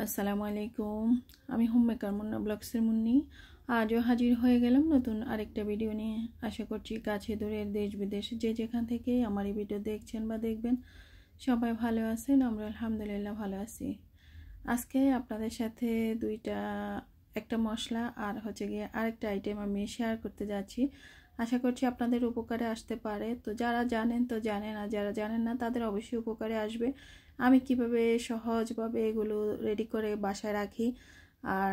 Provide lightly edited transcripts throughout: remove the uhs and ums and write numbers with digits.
আসসালামু আলাইকুম। আমি হোমমেকার মুন্না ব্লগসের মুন্নি। আজও হাজির হয়ে গেলাম নতুন আরেকটা ভিডিও নিয়ে। আশা করছি কাছে দূরের দেশ বিদেশ যে যেখান থেকে আমার এই ভিডিও দেখছেন বা দেখবেন সবাই ভালো আছেন। আমরা আলহামদুলিল্লাহ ভালো আছি। আজকে আপনাদের সাথে একটা মশলা আর গিয়ে আরেকটা আইটেম আমি শেয়ার করতে যাচ্ছি। আশা করছি আপনাদের উপকারে আসতে পারে। তো যারা জানেন তো জানেন, আর যারা জানেন না তাদের অবশ্যই উপকারে আসবে। আমি কিভাবে সহজভাবে এগুলো রেডি করে বাসায় রাখি আর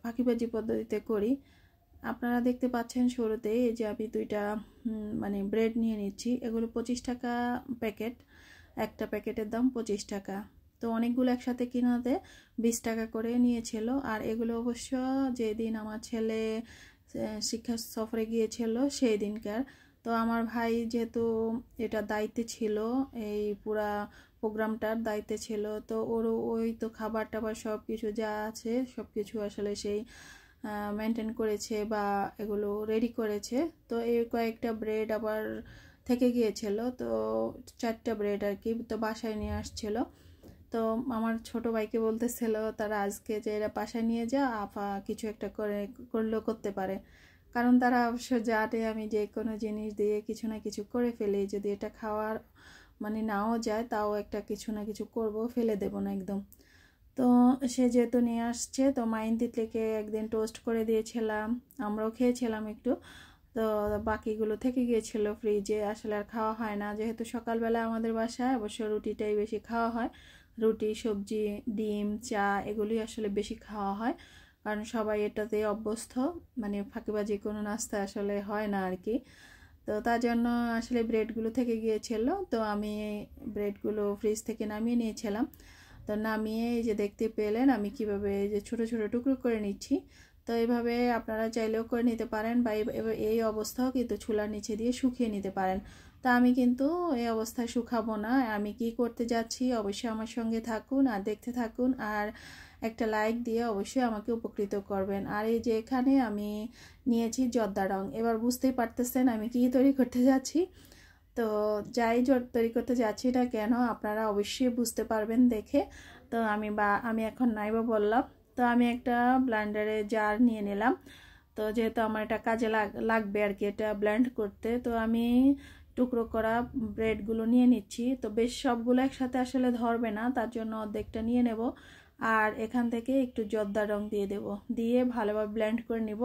ফাঁকিবাজি পদ্ধতিতে করি। আপনারা দেখতে পাচ্ছেন শুরুতে এই যে আমি দুইটা ব্রেড নিয়ে নিচ্ছি। এগুলো 25 টাকা প্যাকেট, একটা প্যাকেটের দাম 25 টাকা। তো অনেকগুলো একসাথে কিনাতে 20 টাকা করে নিয়েছিল। আর এগুলো অবশ্য যেদিন আমার ছেলে শিক্ষা সফরে গিয়েছিল সেই দিনকার। তো আমার ভাই যেহেতু এটা দায়িত্বে ছিল, এই পুরা প্রোগ্রামটার দায়িত্বে ছিল, তো ওই তো খাবার টাবার সব কিছু যা আছে সব কিছু আসলে সেই মেনটেন করেছে বা এগুলো রেডি করেছে। তো এই কয়েকটা ব্রেড আবার থেকে গিয়েছিল, তো 4টা ব্রেড আর কি, তো বাসায় নিয়ে আসছিল। তো আমার ছোট ভাইকে বলতেছিল তারা আজকে যে এরা বাসায় নিয়ে যা, আপা কিছু একটা করলেও করতে পারে। কারণ তারা অবশ্য জানে আমি যে কোনো জিনিস দিয়ে কিছু না কিছু করে ফেলি। যদি এটা খাওয়ার নাও যায় তাও একটা কিছু না কিছু করব, ফেলে দেব না একদম। তো সে যেহেতু নিয়ে আসছে, তো মাইন তিতলিকে একদিন টোস্ট করে দিয়েছিলাম, আমরাও খেয়েছিলাম একটু। তো বাকিগুলো থেকে গিয়েছিল ফ্রিজে, আসলে আর খাওয়া হয় না। যেহেতু সকালবেলা আমাদের বাসায় অবশ্য রুটিটাই বেশি খাওয়া হয়, রুটি সবজি ডিম চা এগুলি আসলে বেশি খাওয়া হয়, কারণ সবাই এটাতে অভ্যস্ত। ফাঁকিবাজি কোনো নাস্তা আসলে হয় না আর কি। তো তার জন্য আসলে ব্রেডগুলো থেকে গিয়েছিল, তো আমি ব্রেডগুলো ফ্রিজ থেকে নামিয়ে নিয়েছিলাম। তো নামিয়ে এই যে দেখতে পেলেন আমি কিভাবে এই যে ছোট ছোট টুকরো করে নিচ্ছি। তো এইভাবে আপনারা চাইলেও করে নিতে পারেন, বা এই অবস্থাও কিন্তু চুলার নিচে দিয়ে শুকিয়ে নিতে পারেন। তা আমি কিন্তু এই অবস্থায় শুকাবো না। আমি কি করতে যাচ্ছি অবশ্যই আমার সঙ্গে থাকুন আর দেখতে থাকুন, আর একটা লাইক দিয়ে অবশ্যই আমাকে উপকৃত করবেন। আর এই যে এখানে আমি নিয়েছি জর্দা রং। এবার বুঝতেই পারতেছেন আমি কি তৈরি করতে যাচ্ছি। তো যাই তৈরি করতে যাচ্ছি না কেন আপনারা অবশ্যই বুঝতে পারবেন দেখে। তো আমি এখন নাইবা বললাম। তো আমি একটা ব্লেন্ডারে জার নিয়ে নিলাম। তো যেহেতু আমার এটা কাজে লাগবে আর কি এটা ব্লেন্ড করতে, তো আমি টুকরো করা ব্রেডগুলো নিয়ে নিচ্ছি। তো বেশ সবগুলো একসাথে আসলে ধরবে না, তার জন্য অর্ধেকটা নিয়ে নেব। আর এখান থেকে একটু জর্দা রং দিয়ে দেব, দিয়ে ভালোভাবে ব্লেন্ড করে নিব।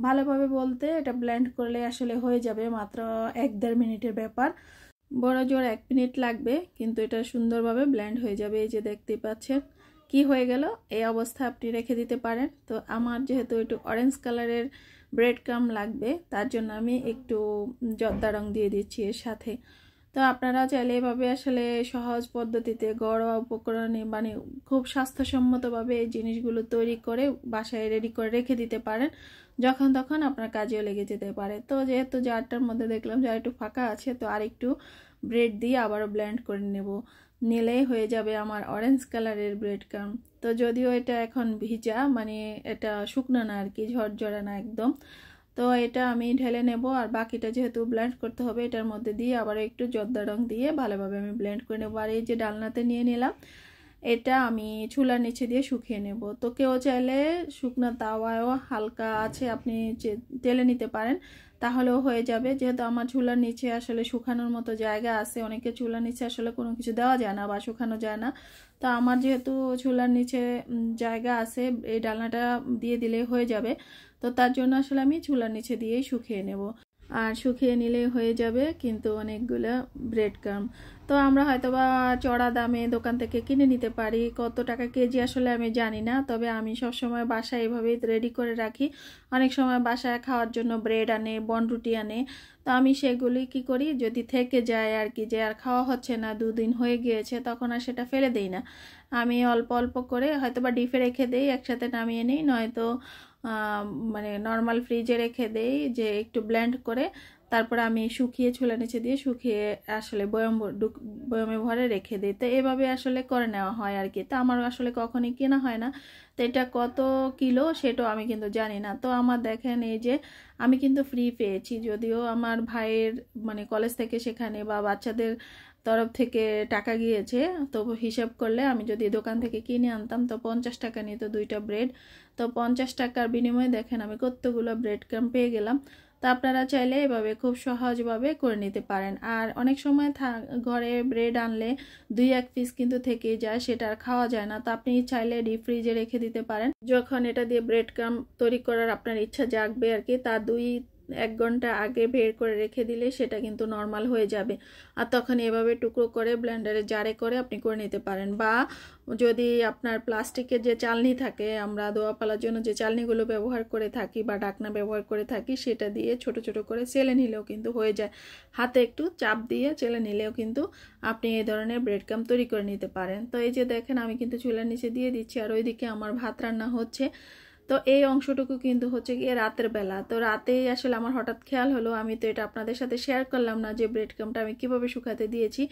ভালোভাবে বলতে এটা ব্লেন্ড করলে আসলে হয়ে যাবে মাত্র 1-1.5 মিনিটের ব্যাপার। বড় জোর 1 মিনিট লাগবে, কিন্তু এটা সুন্দরভাবে ব্লেন্ড হয়ে যাবে। এই যে দেখতে পাচ্ছেন কি হয়ে গেল। এই অবস্থা আপনি রেখে দিতে পারেন। তো আমার যেহেতু একটু অরেঞ্জ কালারের ব্রেড ক্রাম্ব লাগবে, তার জন্য আমি একটু জর্দা রং দিয়ে দিচ্ছি এর সাথে। তো আপনারা চাইলে এভাবে আসলে সহজ পদ্ধতিতে ঘরোয়া উপকরণে খুব স্বাস্থ্যসম্মতভাবে এই জিনিসগুলো তৈরি করে বাসায় রেডি করে রেখে দিতে পারেন, যখন তখন আপনার কাজেও লেগে যেতে পারে। তো যেহেতু জারটার মধ্যে দেখলাম জার একটু ফাঁকা আছে, তো আর একটু ব্রেড দিয়ে আবারও ব্লেন্ড করে নিলেই হয়ে যাবে আমার অরেঞ্জ কালারের ব্রেড ক্রাম্ব। তো যদিও এটা এখন ভিজা, এটা শুকনো না আর কি, ঝরঝরা না একদম। তো এটা আমি ঢেলে নেব, আর বাকিটা যেহেতু ব্লেন্ড করতে হবে এটার মধ্যে দিয়ে আবার একটু জর্দা রং দিয়ে ভালোভাবে আমি ব্লেন্ড করে নেব। আর এই যে ডালনাতে নিয়ে নিলাম, এটা আমি চুলার নিচে দিয়ে শুকিয়ে নেব। তো কেউ চাইলে শুকনো তাওয়ায়ও হালকা আছে আপনি তেলে নিতে পারেন, তাহলেও হয়ে যাবে। যেহেতু আমার চুলার নিচে আসলে শুকানোর মতো জায়গা আছে, অনেকে চুলার নিচে আসলে কোনো কিছু দেওয়া যায় না বা শুকানো যায় না। তো আমার যেহেতু চুলার নিচে জায়গা আছে, এই ডালনাটা দিয়ে দিলে হয়ে যাবে। তো তার জন্য আসলে আমি চুলার নিচে দিয়েই শুকিয়ে নেব, আর শুকিয়ে নিলে হয়ে যাবে কিন্তু অনেকগুলো ব্রেড ক্রাম্ব। তো আমরা হয়তোবা চড়া দামে দোকান থেকে কিনে নিতে পারি, কত টাকা কেজি আসলে আমি জানি না। তবে আমি সবসময় বাসায় এভাবেই রেডি করে রাখি। অনেক সময় বাসায় খাওয়ার জন্য ব্রেড আনে, বনরুটি আনে। তো আমি সেগুলি কি করি, যদি থেকে যায় আর কি, যে আর খাওয়া হচ্ছে না, 2 দিন হয়ে গিয়েছে, তখন আর সেটা ফেলে দেই না। আমি অল্প অল্প করে হয়তোবা ডিপে রেখে দেই, একসাথে নামিয়ে নিই, নয়তো নর্মাল ফ্রিজে রেখে দেই, যে একটু ব্লেন্ড করে তারপরে আমি শুকিয়ে চুলা নিচে দিয়ে শুকিয়ে আসলে বয়মে ভরে রেখে দিই। তো এভাবে আসলে করে নেওয়া হয় আর কি। তো আমার আসলে কখনই কেনা হয় না, তো এটা কত কিলো সেটাও আমি কিন্তু জানি না। তো আমার দেখেন এই যে আমি কিন্তু ফ্রি পেয়েছি, যদিও আমার ভাইয়ের কলেজ থেকে সেখানে বা বাচ্চাদের তরফ থেকে টাকা গিয়েছে। তো হিসাব করলে আমি যদি দোকান থেকে কিনে আনতাম তো 50 টাকা নিত 2টা ব্রেড। তো 50 টাকার বিনিময়ে দেখেন আমি কতগুলো ব্রেড ক্রাম্ব পেয়ে গেলাম। তো আপনারা চাইলে এভাবে খুব সহজভাবে করে নিতে পারেন। আর অনেক সময় ঘরে ব্রেড আনলে 2-1 পিস কিন্তু থেকে যায়, সেটা আর খাওয়া যায় না। তো আপনি চাইলে ডিপ ফ্রিজে রেখে দিতে পারেন। যখন এটা দিয়ে ব্রেড ক্রাম্ব তৈরি করার আপনার ইচ্ছা জাগবে আর কি, তার 2-1 ঘন্টা আগে বের করে রেখে দিলে সেটা কিন্তু নর্মাল হয়ে যাবে। আর তখন এভাবে টুকরো করে ব্লেন্ডারে জারে করে আপনি করে নিতে পারেন। বা যদি আপনার প্লাস্টিকের যে চালনি থাকে, আমরা দোয়া পালার জন্য যে চালনিগুলো ব্যবহার করে থাকি বা ঢাকনা ব্যবহার করে থাকি, সেটা দিয়ে ছোট ছোট করে চেলে নিলেও কিন্তু হয়ে যায়। হাতে একটু চাপ দিয়ে চেলে নিলেও কিন্তু আপনি এই ধরনের ব্রেড ক্রাম্ব তৈরি করে নিতে পারেন। তো এই যে দেখেন আমি কিন্তু চুলার নিচে দিয়ে দিচ্ছি, আর ওইদিকে আমার ভাত রান্না হচ্ছে। তো এই অংশটুকু কিন্তু হচ্ছে গিয়ে রাতের বেলা। তো রাতেই আসলে আমার হঠাৎ খেয়াল হলো, আমি তো এটা আপনাদের সাথে শেয়ার করলাম না যে ব্রেড ক্রাম্বটা আমি কিভাবে শুকাতে দিয়েছি।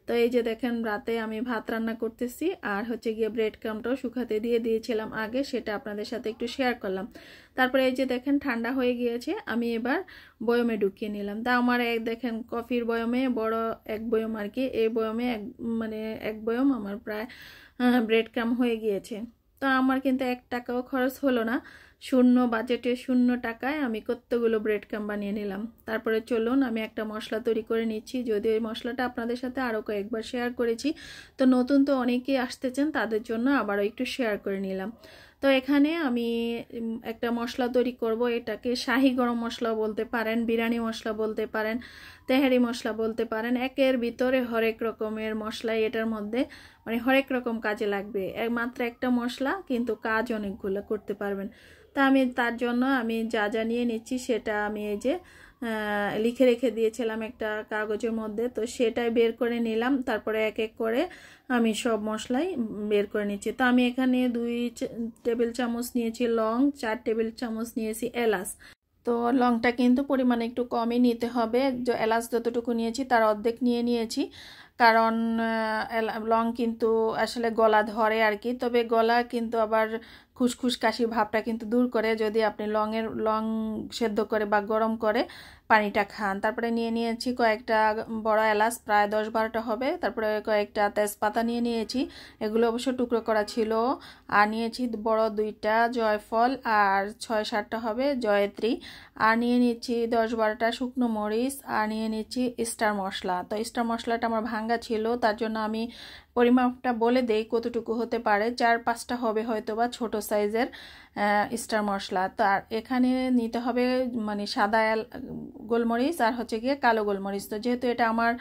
তো এই যে দেখেন রাতে আমি ভাত রান্না করতেছি, আর হচ্ছে গিয়ে ব্রেড ক্রাম্বটাও শুকাতে দিয়ে দিয়েছিলাম আগে, সেটা আপনাদের সাথে একটু শেয়ার করলাম। তারপরে এই যে দেখেন ঠান্ডা হয়ে গিয়েছে, আমি এবার বয়মে ঢুকিয়ে নিলাম। তা আমার দেখেন কফির বয়মে বড় এক বয়ম আর কি, এই বয়মে এক বয়ম আমার প্রায় ব্রেড ক্রাম্ব হয়ে গিয়েছে। তো আমার কিন্তু 1 টাকাও খরচ হলো না, শূন্য বাজেটে 0 টাকায় আমি কতগুলো ব্রেড ক্রাম্ব বানিয়ে নিলাম। তারপরে চলুন আমি একটা মশলা তৈরি করে নিচ্ছি, যদিও এই মশলাটা আপনাদের সাথে আরও কয়েকবার শেয়ার করেছি। তো নতুন তো অনেকেই আসতেছেন, তাদের জন্য আবারও একটু শেয়ার করে নিলাম। তো এখানে আমি একটা মশলা তৈরি করব, এটাকে শাহি গরম মশলা বলতে পারেন, বিরিয়ানি মশলা বলতে পারেন, তেহারি মশলা বলতে পারেন। একের ভিতরে হরেক রকমের মশলাই এটার মধ্যে, মানে হরেক রকম কাজে লাগবে। মাত্র একটা মশলা কিন্তু কাজ অনেকগুলো করতে পারবেন। তা আমি তার জন্য আমি যা যা নিয়ে নিচ্ছি সেটা আমি এই যে লিখে রেখে দিয়েছিলাম একটা কাগজের মধ্যে, তো সেটাই বের করে নিলাম। তারপরে এক এক করে আমি সব মশলাই বের করে নিচ্ছি। তো আমি এখানে 2 টেবিল চামচ নিয়েছি লং, 4 টেবিল চামচ নিয়েছি এলাচ। তো লংটা কিন্তু পরিমাণে একটু কমই নিতে হবে, যে এলাচ যতটুকু নিয়েছি তার অর্ধেক নিয়েছি, কারণ লং কিন্তু আসলে গলা ধরে আর কি। তবে গলা কিন্তু আবার খুসখুস কাশি ভাবটা কিন্তু দূর করে যদি আপনি লং সেদ্ধ করে বা গরম করে পানিটা খান। তারপরে নিয়েছি কয়েকটা বড় এলাচ, প্রায় 10-12টা হবে। তারপরে কয়েকটা তেজপাতা নিয়েছি, এগুলো অবশ্য টুকরো করা ছিল। আর নিয়েছি বড় 2টা জয়ফল, আর 6-7টা হবে জয়ত্রী। আর নিয়ে নিচ্ছি 10-12টা শুকনো মরিচ, আর নিয়ে নিচ্ছি স্টার মশলা। তো স্টার মশলাটা আমার ভাঙ্গা ছিল, তার জন্য আমি পরিমাপটা বলে দেই কতটুকু হতে পারে, 4-5টা হবে হয়তো বা ছোট সাইজের স্টার মশলা। তো আর এখানে নিতে হবে মানে সাদা গোলমরিচ আর হচ্ছে গিয়ে কালো গোলমরিচ। তো যেহেতু এটা আমার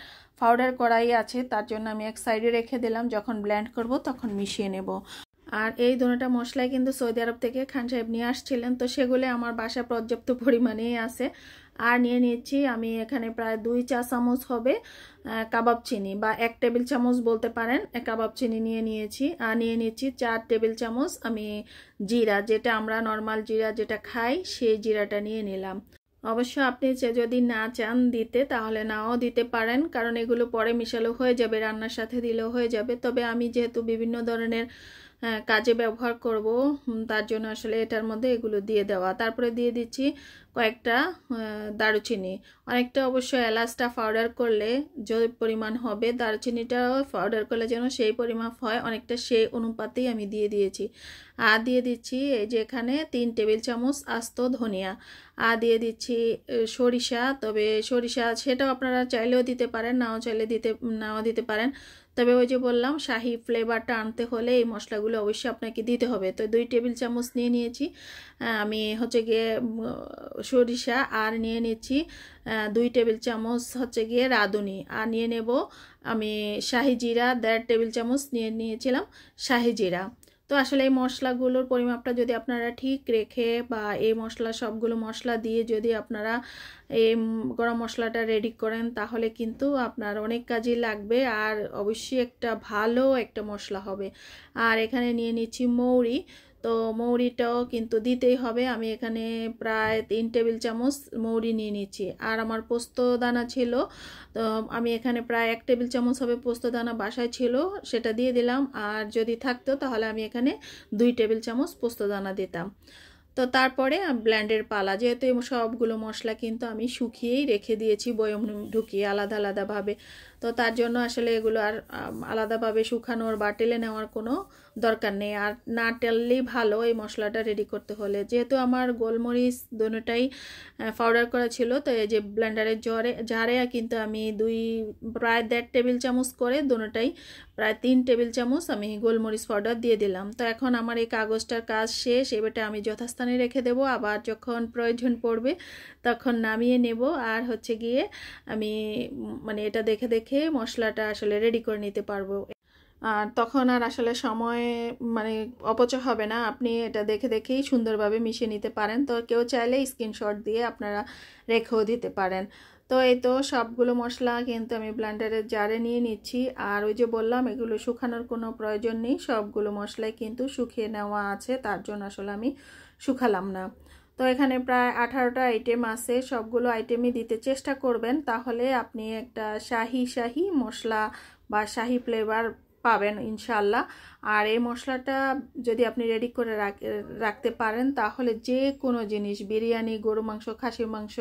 পাউডার করাই আছে, তার জন্য আমি এক সাইডে রেখে দিলাম, যখন ব্লেন্ড করব তখন মিশিয়ে নেব। আর এই দুটো মশলাই কিন্তু সৌদি আরব থেকে খান সাহেব নিয়ে আসছিলেন, তো সেগুলো আমার বাসায় পর্যাপ্ত পরিমাণেই আছে। আর নিয়ে নিচ্ছি আমি এখানে প্রায় 2 চা চামচ হবে কাবাব চিনি, বা 1 টেবিল চামচ বলতে পারেন কাবাব চিনি নিয়েছি। আর নিয়ে নিচ্ছি 4 টেবিল চামচ আমি জিরা, যেটা আমরা নর্মাল জিরা যেটা খাই সেই জিরাটা নিয়ে নিলাম। অবশ্য আপনি যদি না চান দিতে তাহলে নাও দিতে পারেন, কারণ এগুলো পরে মিশালেও হয়ে যাবে, রান্নার সাথে দিলেও হয়ে যাবে। তবে আমি যেহেতু বিভিন্ন ধরনের কাজে ব্যবহার করব, তার জন্য আসলে এটার মধ্যে এগুলো দিয়ে দেওয়া। তারপরে দিয়ে দিচ্ছি কয়েকটা দারুচিনি, অনেকটা অবশ্য এলাচটা পাউডার করলে যে পরিমাণ হবে, দারুচিনিটাও পাউডার করলে যেন সেই পরিমাপ হয়, অনেকটা সেই অনুপাতেই আমি দিয়ে দিয়েছি। আর দিয়ে দিচ্ছি এই যে এখানে 3 টেবিল চামচ আস্ত ধনিয়া। আর দিয়ে দিচ্ছি সরিষা, তবে সরিষা সেটাও আপনারা চাইলেও দিতে পারেন, নাও দিতে পারেন। তবে ওই যে বললাম শাহি ফ্লেভারটা আনতে হলে এই মশলাগুলো অবশ্যই আপনাকে দিতে হবে। তো 2 টেবিল চামচ নিয়েছি আমি হচ্ছে গিয়ে সরিষা, আর নিয়ে নিচ্ছি 2 টেবিল চামচ হচ্ছে গিয়ে রাঁধুনি। আর নিয়ে নেব আমি শাহি জিরা, 1.5 টেবিল চামচ নিয়েছিলাম শাহি জিরা। তো আসলে এই মশলাগুলোর পরিমাপটা যদি আপনারা ঠিক রেখে বা এই সবগুলো মশলা দিয়ে যদি আপনারা এই গরম মশলাটা রেডি করেন, তাহলে কিন্তু আপনার অনেক কাজে লাগবে, আর অবশ্যই ভালো একটা মশলা হবে। আর এখানে নিয়ে নিচ্ছি মৌরি, তো মৌরিটাও কিন্তু দিতেই হবে। আমি এখানে প্রায় 3 টেবিল চামচ মৌরি নিয়ে নিচ্ছি। আর আমার পোস্ত দানা ছিল, তো আমি এখানে প্রায় 1 টেবিল চামচ হবে পোস্ত দানা বাসায় ছিল, সেটা দিয়ে দিলাম। আর যদি থাকতো তাহলে আমি এখানে 2 টেবিল চামচ পোস্ত দানা দিতাম। তো তারপরে ব্লেন্ডের পালা, যেহেতু সবগুলো মশলা কিন্তু আমি শুকিয়েই রেখে দিয়েছি বয়ম ঢুকিয়ে আলাদাভাবে। তো তার জন্য আসলে এগুলো আর আলাদাভাবে শুকানোর বা টেলে নেওয়ার কোনো দরকার নেই। আর না টেললেই ভালো এই মশলাটা রেডি করতে হলে। যেহেতু আমার গোলমরিচ দুটোটাই পাউডার করা ছিল, তো এই যে ব্লেন্ডারের জারে কিন্তু আমি প্রায় 1.5 টেবিল চামচ করে দুটোটাই প্রায় 3 টেবিল চামচ আমি গোলমরিচ পাউডার দিয়ে দিলাম। তো এখন আমার এই কাগজটার কাজ শেষ, এবারে আমি যথাস্থানে রেখে দেব, আবার যখন প্রয়োজন পড়বে তখন নামিয়ে নেব। আর হচ্ছে গিয়ে আমি মানে এটা দেখে দেখে মশলাটা আসলে রেডি করে নিতে পারবো। আর তখন আর আসলে সময় মানে অপচয় হবে না, আপনি এটা দেখে দেখেই সুন্দরভাবে মিশিয়ে নিতে পারেন। তো কেউ চাইলে স্ক্রিনশট দিয়ে আপনারা রেখেও দিতে পারেন। তো এই তো সবগুলো মশলা কিন্তু আমি ব্লেন্ডারের জারে নিয়ে নিচ্ছি। আর ওই যে বললাম এগুলো শুকানোর কোনো প্রয়োজন নেই, সবগুলো মশলাই কিন্তু শুকিয়ে নেওয়া আছে, তার জন্য আসলে আমি শুকালাম না। তো এখানে প্রায় 18টা আইটেম আছে, সবগুলো আইটেমই দিতে চেষ্টা করবেন, তাহলে আপনি একটা শাহি মশলা বা শাহি ফ্লেভার পাবেন ইনশাল্লাহ। আর এই মশলাটা যদি আপনি রেডি করে রাখতে পারেন তাহলে যে কোনো জিনিস, বিরিয়ানি, গরু মাংস, খাসির মাংস,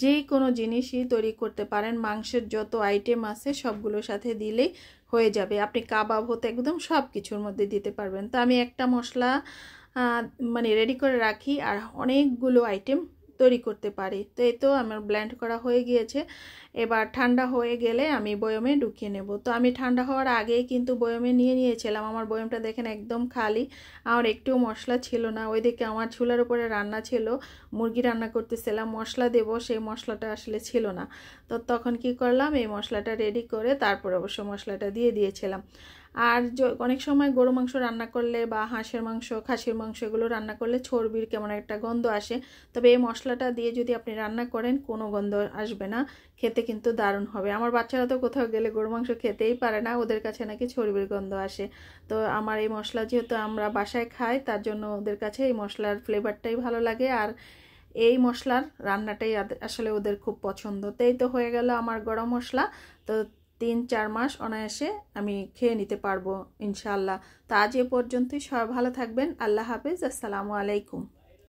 যে কোনো জিনিসই তৈরি করতে পারেন। মাংসের যত আইটেম আছে সবগুলোর সাথে দিলেই হয়ে যাবে। আপনি কাবাব হতে একদম সব কিছুর মধ্যে দিতে পারবেন। তো আমি একটা মশলা মানে রেডি করে রাখি আর অনেকগুলো আইটেম তৈরি করতে পারি। তো এই তো আমার ব্লেন্ড করা হয়ে গিয়েছে, এবার ঠান্ডা হয়ে গেলে আমি বয়মে ঢুকিয়ে নেব। তো আমি ঠান্ডা হওয়ার আগেই কিন্তু বয়মে নিয়েছিলাম। আমার বয়মটা দেখেন একদম খালি, আমার একটু মশলা ছিল না। ওইদিকে আমার চুলার উপরে রান্না ছিল, মুরগি রান্না করতেছিলাম, মশলা দেব সেই মশলাটা আসলে ছিল না। তো তখন কি করলাম, এই মশলাটা রেডি করে তারপর অবশ্য মশলাটা দিয়ে দিয়েছিলাম। আর অনেক সময় গরু মাংস রান্না করলে বা হাঁসের মাংস, খাসির মাংস এগুলো রান্না করলে চর্বির কেমন একটা গন্ধ আসে, তবে এই মশলাটা দিয়ে যদি আপনি রান্না করেন কোনো গন্ধ আসবে না, খেতে কিন্তু দারুণ হবে। আমার বাচ্চারা তো কোথাও গেলে গরু মাংস খেতেই পারে না, ওদের কাছে নাকি চর্বির গন্ধ আসে। তো আমার এই মশলা যেহেতু আমরা বাসায় খাই, তার জন্য ওদের কাছে এই মশলার ফ্লেভারটাই ভালো লাগে আর এই মশলার রান্নাটাই আসলে ওদের খুব পছন্দ। তো এই তো হয়ে গেল আমার গরম মশলা। তো 3-4 মাস অনায়াসে আমি খেয়ে নিতে পারবো ইনশাআল্লাহ। তো আজ এ পর্যন্তই, সবাই ভালো থাকবেন। আল্লাহ হাফেজ, আসসালামু আলাইকুম।